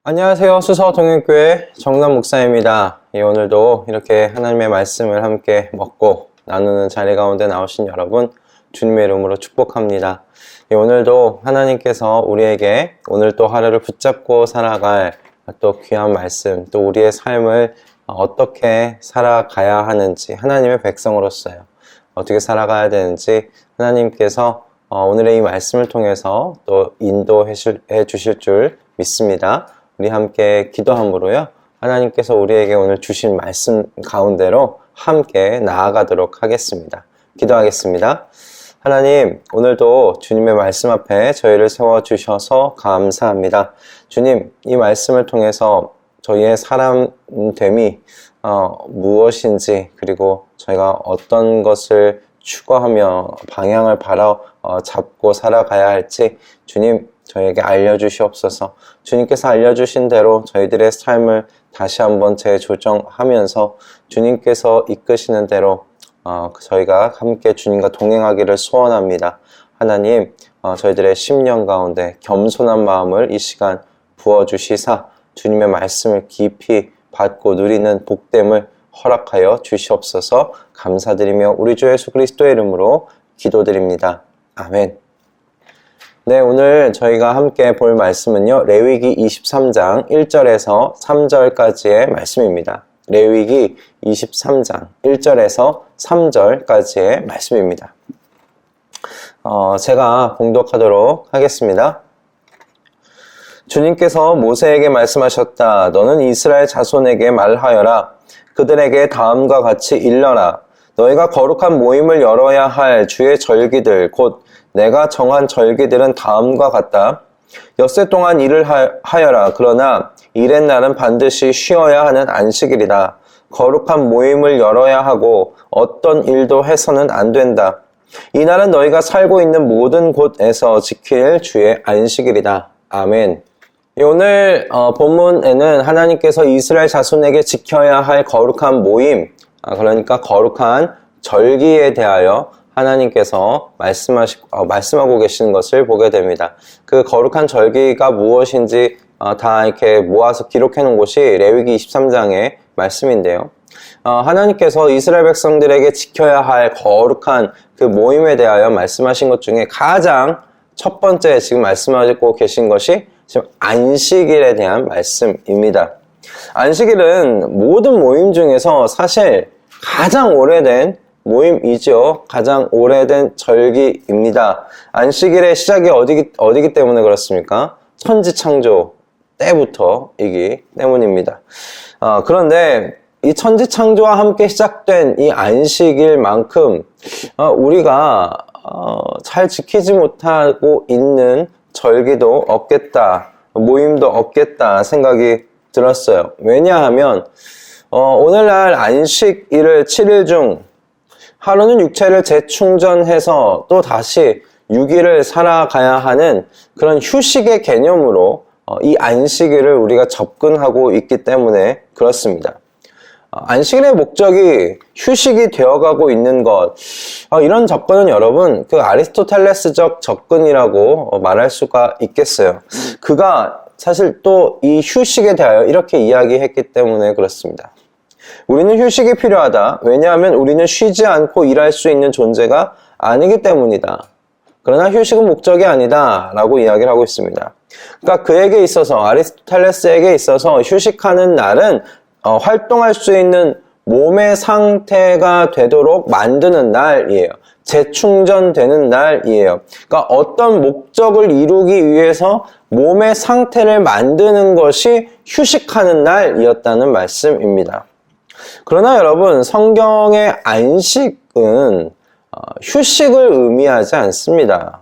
안녕하세요. 수서동행교회 정남 목사입니다. 오늘도 이렇게 하나님의 말씀을 함께 먹고 나누는 자리 가운데 나오신 여러분, 주님의 이름으로 축복합니다. 오늘도 하나님께서 우리에게 오늘 또 하루를 붙잡고 살아갈 또 귀한 말씀, 또 우리의 삶을 어떻게 살아가야 하는지, 하나님의 백성으로서요, 어떻게 살아가야 되는지 하나님께서 오늘의 이 말씀을 통해서 또 인도해 주실 줄 믿습니다. 우리 함께 기도함으로요, 하나님께서 우리에게 오늘 주신 말씀 가운데로 함께 나아가도록 하겠습니다. 기도하겠습니다. 하나님, 오늘도 주님의 말씀 앞에 저희를 세워주셔서 감사합니다. 주님, 이 말씀을 통해서 저희의 사람됨이 무엇인지, 그리고 저희가 어떤 것을 추구하며 방향을 잡고 살아가야 할지 주님, 저희에게 알려주시옵소서. 주님께서 알려주신 대로 저희들의 삶을 다시 한번 재조정하면서 주님께서 이끄시는 대로 저희가 함께 주님과 동행하기를 소원합니다. 하나님, 저희들의 심령 가운데 겸손한 마음을 이 시간 부어주시사 주님의 말씀을 깊이 받고 누리는 복됨을 허락하여 주시옵소서. 감사드리며 우리 주 예수 그리스도의 이름으로 기도드립니다. 아멘. 네, 오늘 저희가 함께 볼 말씀은요, 레위기 23장 1절에서 3절까지의 말씀입니다. 레위기 23장 1절에서 3절까지의 말씀입니다. 제가 봉독하도록 하겠습니다. 주님께서 모세에게 말씀하셨다. 너는 이스라엘 자손에게 말하여라. 그들에게 다음과 같이 일러라. 너희가 거룩한 모임을 열어야 할 주의 절기들, 곧 내가 정한 절기들은 다음과 같다. 엿새 동안 일을 하여라. 그러나 일의 날은 반드시 쉬어야 하는 안식일이다. 거룩한 모임을 열어야 하고 어떤 일도 해서는 안 된다. 이 날은 너희가 살고 있는 모든 곳에서 지킬 주의 안식일이다. 아멘. 오늘 본문에는 하나님께서 이스라엘 자손에게 지켜야 할 거룩한 모임, 그러니까 거룩한 절기에 대하여 하나님께서 말씀하고 계시는 것을 보게 됩니다. 그 거룩한 절기가 무엇인지 다 이렇게 모아서 기록해 놓은 곳이 레위기 23장의 말씀인데요. 하나님께서 이스라엘 백성들에게 지켜야 할 거룩한 그 모임에 대하여 말씀하신 것 중에 가장 첫 번째 지금 말씀하고 계신 것이 지금 안식일에 대한 말씀입니다. 안식일은 모든 모임 중에서 사실 가장 오래된 모임이죠. 가장 오래된 절기입니다. 안식일의 시작이 어디기 때문에 그렇습니까? 천지창조 때부터이기 때문입니다. 그런데 이 천지창조와 함께 시작된 이 안식일만큼 우리가 잘 지키지 못하고 있는 절기도 없겠다, 모임도 없겠다 생각이 들었어요. 왜냐하면 오늘날 안식일을 7일 중 하루는 육체를 재충전해서 또 다시 6일을 살아가야 하는 그런 휴식의 개념으로 이 안식일을 우리가 접근하고 있기 때문에 그렇습니다. 안식일의 목적이 휴식이 되어가고 있는 것, 이런 접근은 여러분 그 아리스토텔레스적 접근이라고 말할 수가 있겠어요. 그가 사실 또 이 휴식에 대하여 이렇게 이야기했기 때문에 그렇습니다. 우리는 휴식이 필요하다. 왜냐하면 우리는 쉬지 않고 일할 수 있는 존재가 아니기 때문이다. 그러나 휴식은 목적이 아니다 라고 이야기를 하고 있습니다. 그러니까 그에게 있어서, 아리스토텔레스에게 있어서 휴식하는 날은 활동할 수 있는 몸의 상태가 되도록 만드는 날이에요. 재충전되는 날이에요. 그러니까 어떤 목적을 이루기 위해서 몸의 상태를 만드는 것이 휴식하는 날이었다는 말씀입니다. 그러나 여러분, 성경의 안식은 휴식을 의미하지 않습니다.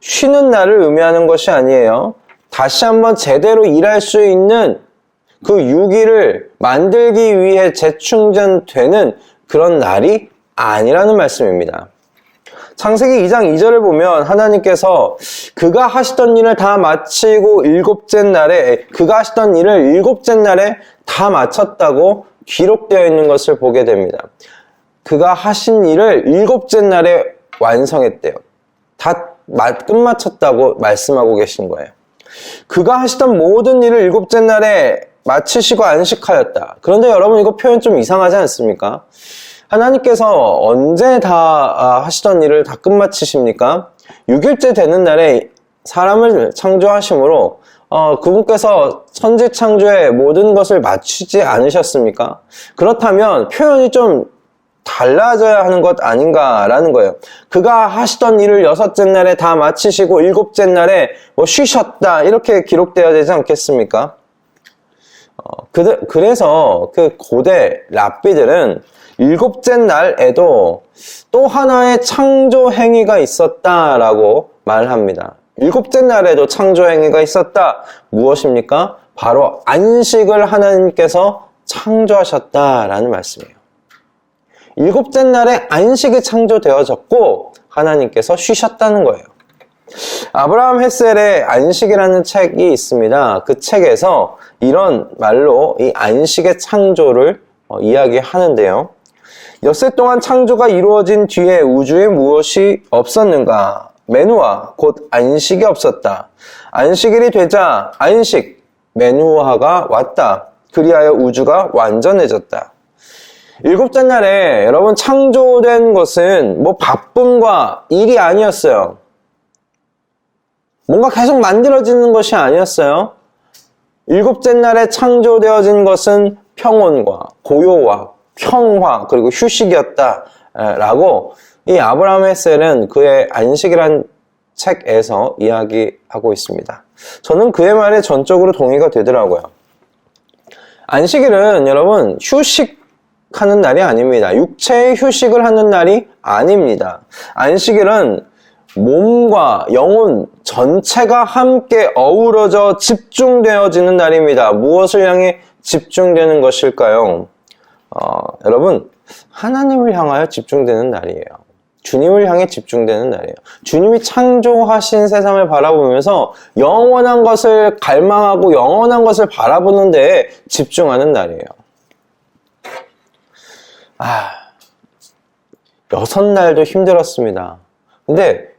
쉬는 날을 의미하는 것이 아니에요. 다시 한번 제대로 일할 수 있는 그 6일을 만들기 위해 재충전되는 그런 날이 아니라는 말씀입니다. 창세기 2장 2절을 보면 하나님께서 그가 하시던 일을 다 마치고 그가 하시던 일을 일곱째 날에 다 마쳤다고 기록되어 있는 것을 보게 됩니다. 그가 하신 일을 일곱째 날에 완성했대요. 다 끝마쳤다고 말씀하고 계신 거예요. 그가 하시던 모든 일을 일곱째 날에 마치시고 안식하였다. 그런데 여러분 이거 표현 좀 이상하지 않습니까? 하나님께서 언제 다 하시던 일을 다 끝마치십니까? 6일째 되는 날에 사람을 창조하심으로 그분께서 천지 창조의 모든 것을 마치지 않으셨습니까? 그렇다면 표현이 좀 달라져야 하는 것 아닌가라는 거예요. 그가 하시던 일을 6째 날에 다 마치시고 7째 날에 쉬셨다 이렇게 기록되어야 되지 않겠습니까? 그래서 그 고대 랍비들은 7째 날에도 또 하나의 창조 행위가 있었다라고 말합니다. 7째 날에도 창조 행위가 있었다. 무엇입니까? 바로 안식을 하나님께서 창조하셨다라는 말씀이에요. 7째 날에 안식이 창조되어졌고 하나님께서 쉬셨다는 거예요. 아브라함 헷셀의 안식이라는 책이 있습니다. 그 책에서 이런 말로 이 안식의 창조를 이야기하는데요. 엿새 동안 창조가 이루어진 뒤에 우주에 무엇이 없었는가? 메누아 곧 안식이 없었다. 안식일이 되자 안식 메누아가 왔다. 그리하여 우주가 완전해졌다. 7째 날에 여러분 창조된 것은 바쁨과 일이 아니었어요. 뭔가 계속 만들어지는 것이 아니었어요. 7째 날에 창조되어진 것은 평온과 고요와 평화 그리고 휴식이었다 라고 이 아브라함 헷셀은 그의 안식이란 책에서 이야기하고 있습니다. 저는 그의 말에 전적으로 동의가 되더라고요. 안식일은 여러분 휴식하는 날이 아닙니다. 육체의 휴식을 하는 날이 아닙니다. 안식일은 몸과 영혼 전체가 함께 어우러져 집중되어지는 날입니다. 무엇을 향해 집중되는 것일까요? 여러분 하나님을 향하여 집중되는 날이에요. 주님을 향해 집중되는 날이에요. 주님이 창조하신 세상을 바라보면서 영원한 것을 갈망하고 영원한 것을 바라보는 데에 집중하는 날이에요. 6날도 힘들었습니다. 근데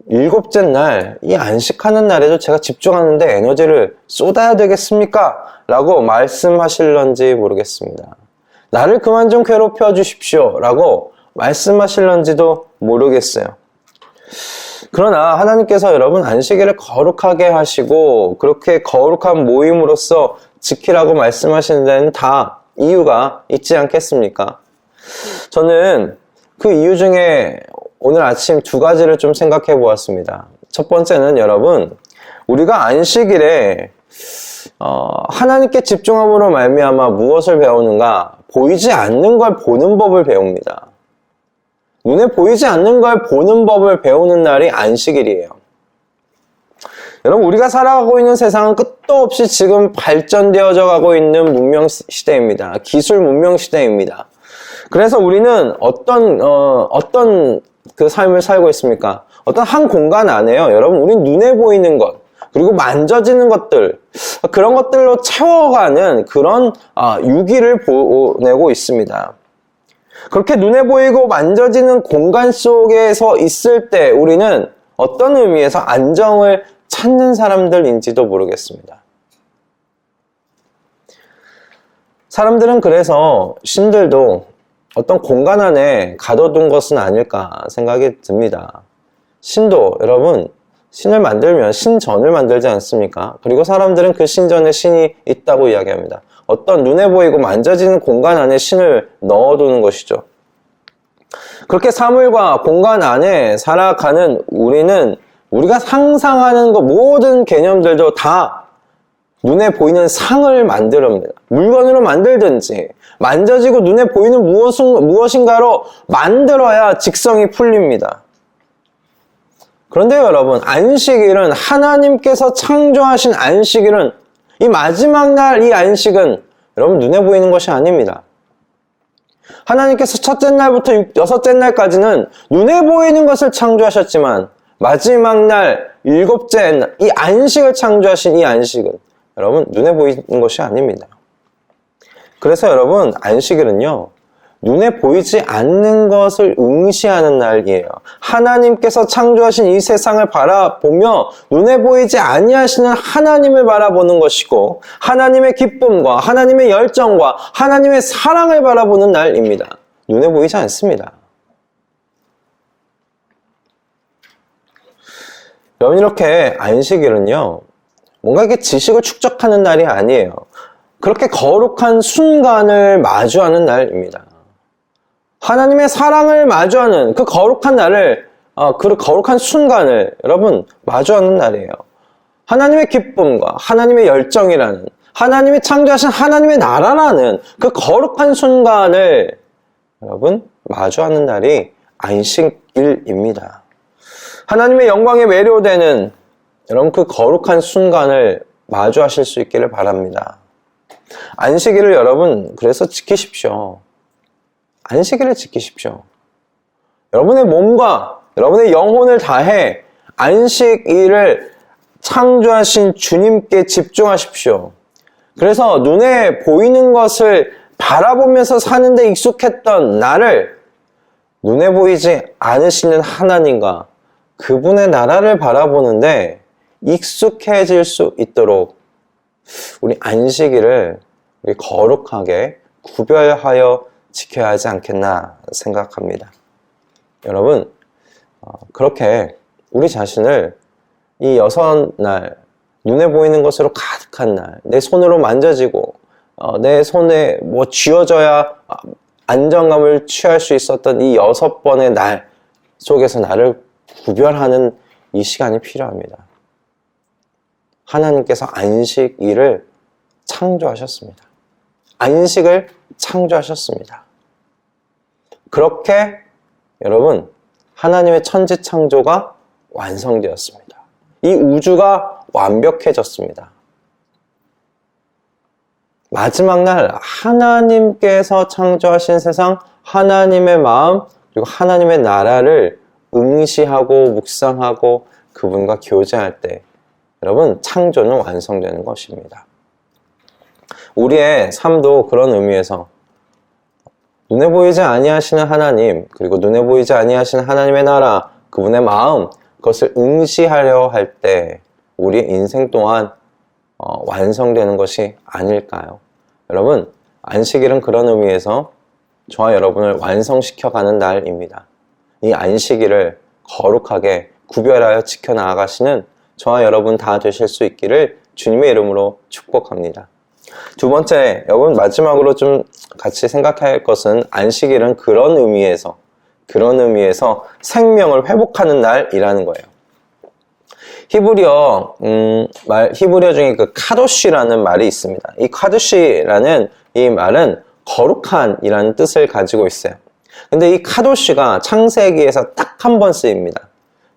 7째 날, 이 안식하는 날에도 제가 집중하는데 에너지를 쏟아야 되겠습니까? 라고 말씀하실런지 모르겠습니다. 나를 그만 좀 괴롭혀 주십시오. 라고 말씀하실런지도 모르겠어요. 그러나 하나님께서 여러분 안식일을 거룩하게 하시고 그렇게 거룩한 모임으로써 지키라고 말씀하시는 데는 다 이유가 있지 않겠습니까? 저는 그 이유 중에 오늘 아침 2가지를 좀 생각해 보았습니다. 첫 번째는 여러분 우리가 안식일에 하나님께 집중함으로 말미암아 무엇을 배우는가? 보이지 않는 걸 보는 법을 배웁니다. 눈에 보이지 않는 걸 보는 법을 배우는 날이 안식일이에요. 여러분 우리가 살아가고 있는 세상은 끝도 없이 지금 발전되어져 가고 있는 문명 시대입니다. 기술 문명 시대입니다. 그래서 우리는 어떤 그 삶을 살고 있습니까? 어떤 한 공간 안에요. 여러분 우린 눈에 보이는 것 그리고 만져지는 것들 그런 것들로 채워가는 그런 유기를 보내고 있습니다. 그렇게 눈에 보이고 만져지는 공간 속에서 있을 때 우리는 어떤 의미에서 안정을 찾는 사람들인지도 모르겠습니다. 사람들은 그래서 신들도 어떤 공간 안에 가둬둔 것은 아닐까 생각이 듭니다. 신도 여러분 신을 만들면 신전을 만들지 않습니까? 그리고 사람들은 그 신전에 신이 있다고 이야기합니다. 어떤 눈에 보이고 만져지는 공간 안에 신을 넣어두는 것이죠. 그렇게 사물과 공간 안에 살아가는 우리는 우리가 상상하는 것 모든 개념들도 다 눈에 보이는 상을 만들어냅니다. 물건으로 만들든지 만져지고 눈에 보이는 무엇인가로 만들어야 직성이 풀립니다. 그런데 여러분 안식일은 하나님께서 창조하신 안식일은 이 마지막 날 이 안식은 여러분 눈에 보이는 것이 아닙니다. 하나님께서 첫째 날부터 6째 날까지는 눈에 보이는 것을 창조하셨지만 마지막 날 7째 날 이 안식을 창조하신 이 안식은 여러분 눈에 보이는 것이 아닙니다. 그래서 여러분 안식일은요 눈에 보이지 않는 것을 응시하는 날이에요. 하나님께서 창조하신 이 세상을 바라보며 눈에 보이지 아니하시는 하나님을 바라보는 것이고 하나님의 기쁨과 하나님의 열정과 하나님의 사랑을 바라보는 날입니다. 눈에 보이지 않습니다. 여러분, 이렇게 안식일은요, 뭔가 이렇게 지식을 축적하는 날이 아니에요. 그렇게 거룩한 순간을 마주하는 날입니다. 하나님의 사랑을 마주하는 그 거룩한 날을, 그 거룩한 순간을 여러분 마주하는 날이에요. 하나님의 기쁨과 하나님의 열정이라는, 하나님이 창조하신 하나님의 나라라는 그 거룩한 순간을 여러분 마주하는 날이 안식일입니다. 하나님의 영광에 매료되는 여러분 그 거룩한 순간을 마주하실 수 있기를 바랍니다. 안식일을 여러분 그래서 지키십시오. 안식일을 지키십시오. 여러분의 몸과 여러분의 영혼을 다해 안식일을 창조하신 주님께 집중하십시오. 그래서 눈에 보이는 것을 바라보면서 사는데 익숙했던 나를 눈에 보이지 않으시는 하나님과 그분의 나라를 바라보는데 익숙해질 수 있도록 우리 안식일을 우리 거룩하게 구별하여 지켜야 하지 않겠나 생각합니다. 여러분, 그렇게 우리 자신을 이 6날 눈에 보이는 것으로 가득한 날, 내 손으로 만져지고 내 손에 뭐 쥐어져야 안정감을 취할 수 있었던 이 6번의 날 속에서 나를 구별하는 이 시간이 필요합니다. 하나님께서 안식일을 창조하셨습니다. 안식을 창조하셨습니다. 그렇게 여러분 하나님의 천지 창조가 완성되었습니다. 이 우주가 완벽해졌습니다. 마지막 날 하나님께서 창조하신 세상, 하나님의 마음, 그리고 하나님의 나라를 응시하고 묵상하고 그분과 교제할 때 여러분 창조는 완성되는 것입니다. 우리의 삶도 그런 의미에서 눈에 보이지 아니하시는 하나님, 그리고 눈에 보이지 아니하시는 하나님의 나라, 그분의 마음, 그것을 응시하려 할 때 우리의 인생 또한 완성되는 것이 아닐까요? 여러분, 안식일은 그런 의미에서 저와 여러분을 완성시켜가는 날입니다. 이 안식일을 거룩하게 구별하여 지켜나가시는 저와 여러분 다 되실 수 있기를 주님의 이름으로 축복합니다. 두 번째, 여러분 마지막으로 좀 같이 생각해야 할 것은 안식일은 그런 의미에서 생명을 회복하는 날이라는 거예요. 히브리어 중에 그 카도시라는 말이 있습니다. 이 카도시라는 이 말은 거룩한이라는 뜻을 가지고 있어요. 근데 이 카도시가 창세기에서 딱 한 번 쓰입니다.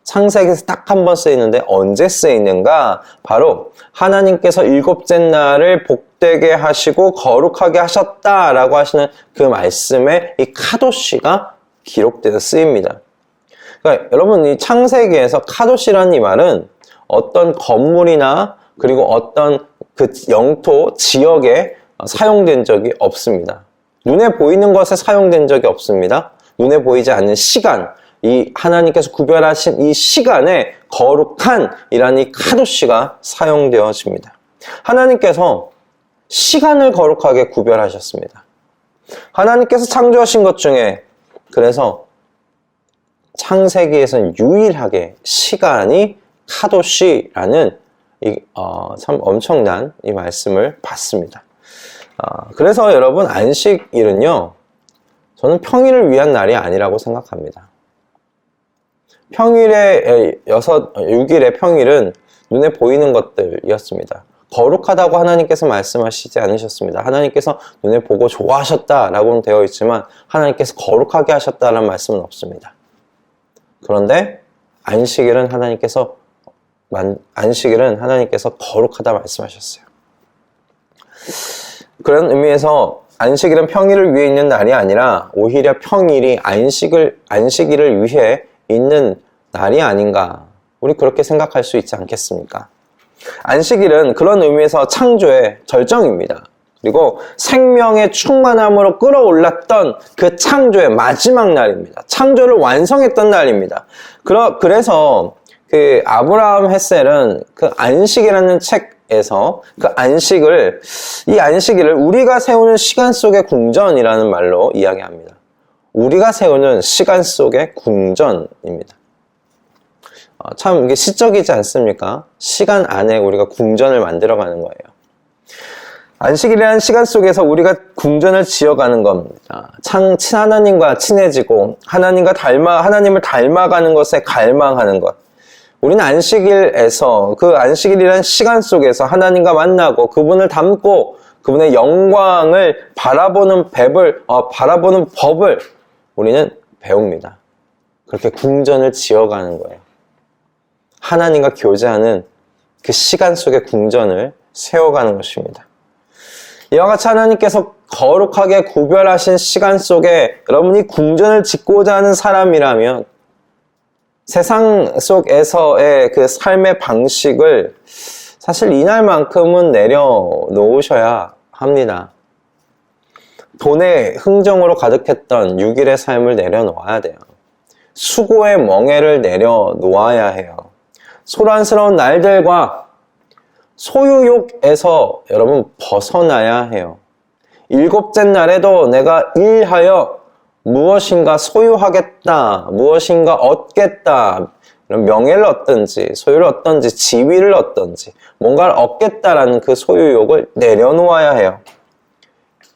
창세기에서 딱 한 번 쓰이는데 언제 쓰이는가? 바로 하나님께서 7째 날을 복되게 하시고 거룩하게 하셨다라고 하시는 그 말씀에 이 카도시가 기록돼서 쓰입니다. 그러니까 여러분 이 창세기에서 카도시라는 이 말은 어떤 건물이나 그리고 어떤 그 영토, 지역에 사용된 적이 없습니다. 눈에 보이는 것에 사용된 적이 없습니다. 눈에 보이지 않는 시간, 이 하나님께서 구별하신 이 시간에 거룩한이라는 이 카도시가 사용되어집니다. 하나님께서 시간을 거룩하게 구별하셨습니다. 하나님께서 창조하신 것 중에 그래서 창세기에서는 유일하게 시간이 카도시라는 참 엄청난 이 말씀을 받습니다. 그래서 여러분 안식일은요, 저는 평일을 위한 날이 아니라고 생각합니다. 6일의 평일은 눈에 보이는 것들이었습니다. 거룩하다고 하나님께서 말씀하시지 않으셨습니다. 하나님께서 눈에 보고 좋아하셨다라고는 되어 있지만 하나님께서 거룩하게 하셨다라는 말씀은 없습니다. 그런데 안식일은 하나님께서 거룩하다 말씀하셨어요. 그런 의미에서 안식일은 평일을 위해 있는 날이 아니라 오히려 평일이 안식일을 위해 있는 날이 아닌가. 우리 그렇게 생각할 수 있지 않겠습니까? 안식일은 그런 의미에서 창조의 절정입니다. 그리고 생명의 충만함으로 끌어올랐던 그 창조의 마지막 날입니다. 창조를 완성했던 날입니다. 그래서 그 아브라함 헷셀은 그 안식이라는 책에서 그 이 안식일을 우리가 세우는 시간 속의 궁전이라는 말로 이야기합니다. 우리가 세우는 시간 속의 궁전입니다. 참 이게 시적이지 않습니까? 시간 안에 우리가 궁전을 만들어가는 거예요. 안식일이라는 시간 속에서 우리가 궁전을 지어가는 겁니다. 하나님과 친해지고 하나님을 닮아가는 것에 갈망하는 것. 우리는 안식일에서 그 안식일이라는 시간 속에서 하나님과 만나고 그분을 닮고 그분의 영광을 바라보는 법을 우리는 배웁니다. 그렇게 궁전을 지어가는 거예요. 하나님과 교제하는 그 시간 속의 궁전을 세워가는 것입니다. 이와 같이 하나님께서 거룩하게 구별하신 시간 속에 여러분이 궁전을 짓고자 하는 사람이라면 세상 속에서의 그 삶의 방식을 사실 이날만큼은 내려놓으셔야 합니다. 돈의 흥정으로 가득했던 6일의 삶을 내려놓아야 돼요. 수고의 멍에를 내려놓아야 해요. 소란스러운 날들과 소유욕에서 여러분 벗어나야 해요. 7째 날에도 내가 일하여 무엇인가 소유하겠다, 무엇인가 얻겠다, 명예를 얻든지 소유를 얻든지 지위를 얻든지 뭔가를 얻겠다라는 그 소유욕을 내려놓아야 해요.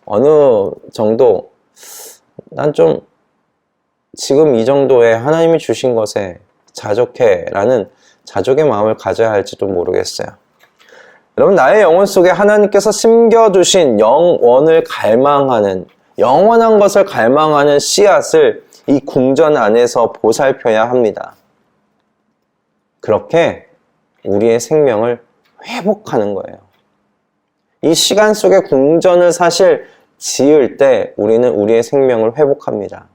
어느 정도 난 좀 지금 이 정도의 하나님이 주신 것에 자족해라는 자족의 마음을 가져야 할지도 모르겠어요. 여러분, 나의 영혼 속에 하나님께서 심겨두신 영원을 갈망하는, 영원한 것을 갈망하는 씨앗을 이 궁전 안에서 보살펴야 합니다. 그렇게 우리의 생명을 회복하는 거예요. 이 시간 속에 궁전을 사실 지을 때 우리는 우리의 생명을 회복합니다.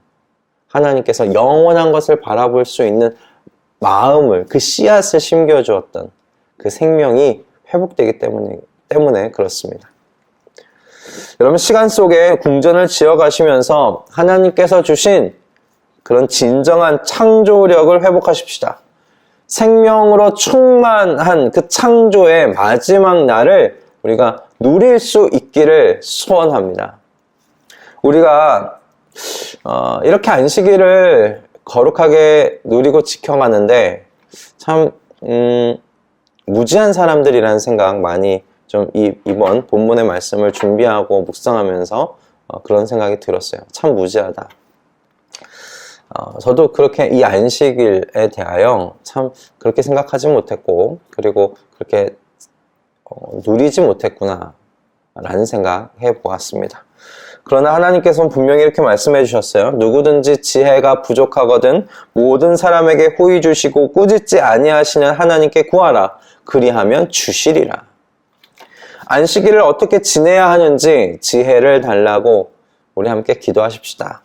하나님께서 영원한 것을 바라볼 수 있는 마음을, 그 씨앗을 심겨주었던 그 생명이 회복되기 때문에 그렇습니다. 여러분, 시간 속에 궁전을 지어가시면서 하나님께서 주신 그런 진정한 창조력을 회복하십시다. 생명으로 충만한 그 창조의 마지막 날을 우리가 누릴 수 있기를 소원합니다. 우리가 이렇게 안식일을 거룩하게 누리고 지켜가는데 참 무지한 사람들이라는 생각 많이 좀 이번 본문의 말씀을 준비하고 묵상하면서 그런 생각이 들었어요. 참 무지하다. 저도 그렇게 이 안식일에 대하여 참 그렇게 생각하지 못했고, 그리고 그렇게 누리지 못했구나 라는 생각 해보았습니다. 그러나 하나님께서는 분명히 이렇게 말씀해 주셨어요. 누구든지 지혜가 부족하거든 모든 사람에게 후히 주시고 꾸짖지 아니하시는 하나님께 구하라. 그리하면 주시리라. 안식일을 어떻게 지내야 하는지 지혜를 달라고 우리 함께 기도하십시다.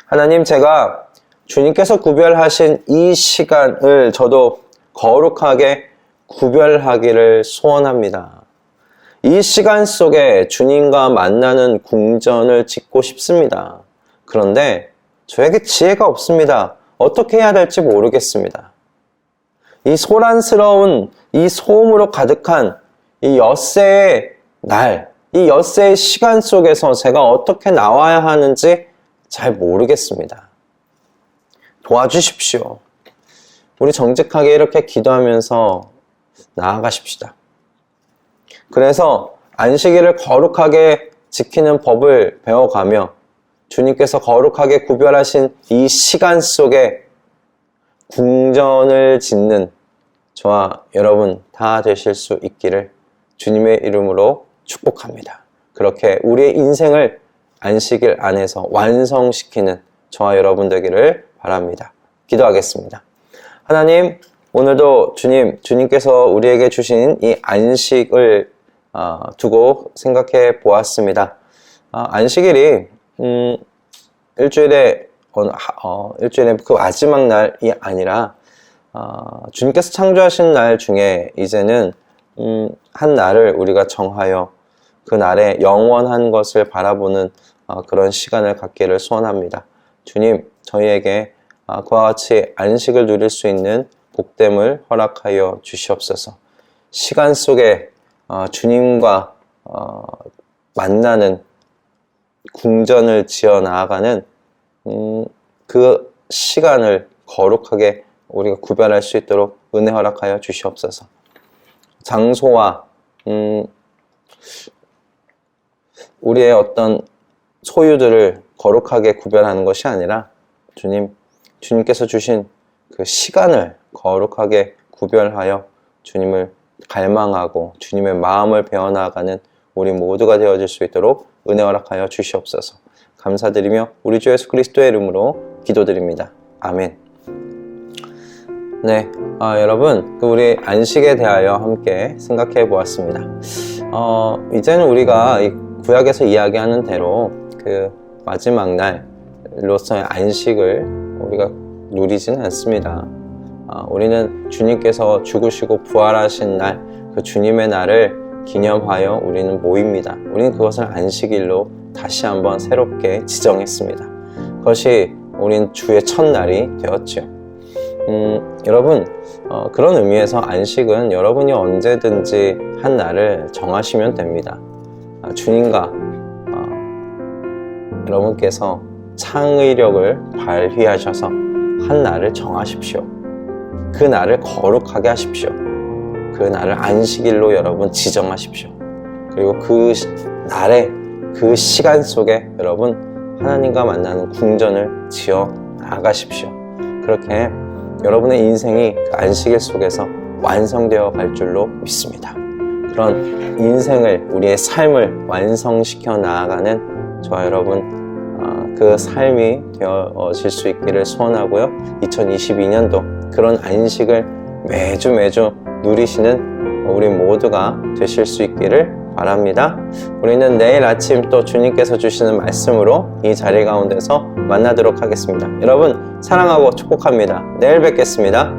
하나님, 제가 주님께서 구별하신 이 시간을 저도 거룩하게 구별하기를 소원합니다. 이 시간 속에 주님과 만나는 궁전을 짓고 싶습니다. 그런데 저에게 지혜가 없습니다. 어떻게 해야 될지 모르겠습니다. 이 소란스러운 이 소음으로 가득한 이 엿새의 날, 이 엿새의 시간 속에서 제가 어떻게 나와야 하는지 잘 모르겠습니다. 도와주십시오. 우리 정직하게 이렇게 기도하면서 나아가십시다. 그래서 안식일을 거룩하게 지키는 법을 배워가며 주님께서 거룩하게 구별하신 이 시간 속에 궁전을 짓는 저와 여러분 다 되실 수 있기를 주님의 이름으로 축복합니다. 그렇게 우리의 인생을 안식일 안에서 완성시키는 저와 여러분 되기를 바랍니다. 기도하겠습니다. 하나님, 오늘도 주님께서 우리에게 주신 이 안식을 두고 생각해 보았습니다. 안식일이 일주일의 그 마지막 날이 아니라 주님께서 창조하신 날 중에 이제는 한 날을 우리가 정하여 그날의 영원한 것을 바라보는 그런 시간을 갖기를 소원합니다. 주님, 저희에게 그와 같이 안식을 누릴 수 있는 복됨을 허락하여 주시옵소서. 시간 속에 주님과 만나는 궁전을 지어 나아가는 그 시간을 거룩하게 우리가 구별할 수 있도록 은혜 허락하여 주시옵소서. 장소와 우리의 어떤 소유들을 거룩하게 구별하는 것이 아니라 주님께서 주신 그 시간을 거룩하게 구별하여 주님을 갈망하고 주님의 마음을 배워나가는 우리 모두가 되어질 수 있도록 은혜 허락하여 주시옵소서. 감사드리며 우리 주 예수 그리스도의 이름으로 기도드립니다. 아멘. 네, 여러분, 우리 안식에 대하여 함께 생각해 보았습니다. 이제는 우리가 이 구약에서 이야기하는 대로 그 마지막 날로서의 안식을 우리가 누리지는 않습니다. 우리는 주님께서 죽으시고 부활하신 날, 그 주님의 날을 기념하여 우리는 모입니다. 우리는 그것을 안식일로 다시 한번 새롭게 지정했습니다. 그것이 우린 주의 첫날이 되었죠. 여러분, 그런 의미에서 안식은 여러분이 언제든지 한 날을 정하시면 됩니다. 주님과 여러분께서 창의력을 발휘하셔서 한 날을 정하십시오. 그 날을 거룩하게 하십시오. 그 날을 안식일로 여러분 지정하십시오. 그리고 그 날에 그 시간 속에 여러분 하나님과 만나는 궁전을 지어 나가십시오. 그렇게 여러분의 인생이 그 안식일 속에서 완성되어 갈 줄로 믿습니다. 그런 인생을, 우리의 삶을 완성시켜 나아가는 저와 여러분 그 삶이 되어질 수 있기를 소원하고요. 2022년도 그런 안식을 매주 누리시는 우리 모두가 되실 수 있기를 바랍니다. 우리는 내일 아침 또 주님께서 주시는 말씀으로 이 자리 가운데서 만나도록 하겠습니다. 여러분 사랑하고 축복합니다. 내일 뵙겠습니다.